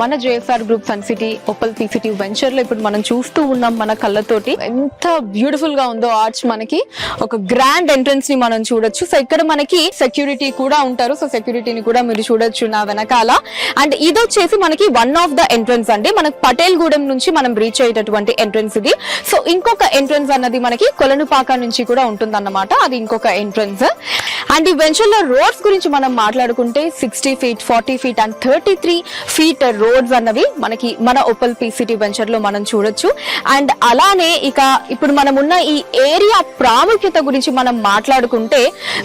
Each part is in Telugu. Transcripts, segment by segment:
మన JSR group Sun City Opal PCT venture లో ఇప్పుడు మనం చూస్తూ ఉన్నాం మన కళ్ళతోటి. ఎంత బ్యూటిఫుల్ గా ఉందో ఆర్చ్. మనకి ఒక గ్రాండ్ ఎంట్రన్స్ ని మనం చూడొచ్చు. సో ఇక్కడ మనకి సెక్యూరిటీ కూడా ఉంటారు. సో సెక్యూరిటీని కూడా మీరు చూడొచ్చు నా వెనకాల. అండ్ ఇది వచ్చేసి మనకి వన్ ఆఫ్ ద ఎంట్రన్స్ అండి. మనకి పటేల్ గూడెం నుంచి మనం రీచ్ అయ్యేటటువంటి ఎంట్రన్స్ ఇది. సో ఇంకొక ఎంట్రన్స్ అన్నది మనకి కొలనుపాక నుంచి కూడా ఉంటుంది అన్నమాట. అది ఇంకొక ఎంట్రన్స్. అండ్ ఈ వెంచర్ లో రోడ్స్ గురించి మనం మాట్లాడుకుంటే 60 feet, 40 feet and 33 feet roads అన్నవి మనకి మన ఓపల్ పీసీటీ వెంచర్ లో మనం చూడొచ్చు. అండ్ అలానే ఇక ఇప్పుడు మనం ఉన్న ఈ ఏరియా ప్రాముఖ్యత గురించి మనం మాట్లాడుకుంటే,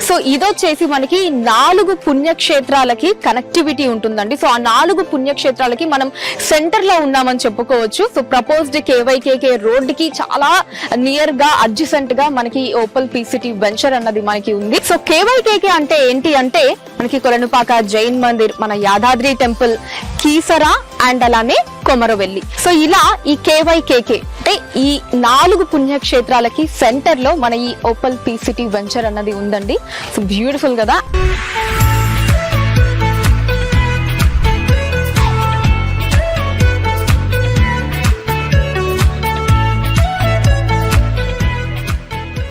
సో ఇదొచ్చేసి మనకి 4 పుణ్యక్షేత్రాలకి కనెక్టివిటీ ఉంటుందండి. సో ఆ 4 పుణ్యక్షేత్రాలకి మనం సెంటర్ లో ఉన్నామని చెప్పుకోవచ్చు. సో ప్రపోజ్డ్ కేవైకేకే రోడ్ కి చాలా నియర్ గా అడ్జసెంట్ గా మనకి ఓపల్ పీసీటీ వెంచర్ అన్నది మనకి ఉంది. సో కేవైకేకే అంటే ఏంటి అంటే మనకి కొలనుపాక జైన్ మందిర్, మన యాదాద్రి టెంపుల్, కీసరా అండ్ అలానే కొమరవెల్లి. సో ఇలా ఈ కేవైకేకే అంటే ఈ 4 పుణ్యక్షేత్రాలకి సెంటర్ లో మన ఈ ఓపల్ పీసీటీ వెంచర్ అన్నది ఉందండి. సో బ్యూటిఫుల్ కదా.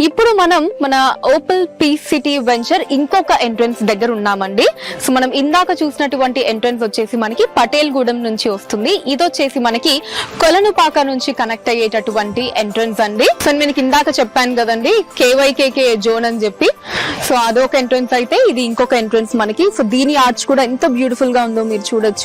ఇప్పుడు మనం మన ఓపల్ పీసీటీ వెంచర్ ఇంకొక ఎంట్రన్స్ దగ్గర ఉన్నామండి. సో మనం ఇందాక చూసినటువంటి ఎంట్రన్స్ వచ్చేసి మనకి పటేల్ గూడెం నుంచి వస్తుంది. ఇది వచ్చేసి మనకి కొలనుపాక నుంచి కనెక్ట్ అయ్యేటటువంటి ఎంట్రన్స్ అండి. సో నేను ఇందాక చెప్పాను కదండి కేవైకేకే జోన్ అని చెప్పి. సో అదొక ఎంట్రన్స్ అయితే ఇది ఇంకొక ఎంట్రన్స్ మనకి. సో దీని ఆర్చ్ కూడా ఎంత బ్యూటిఫుల్ గా ఉందో మీరు చూడొచ్చు.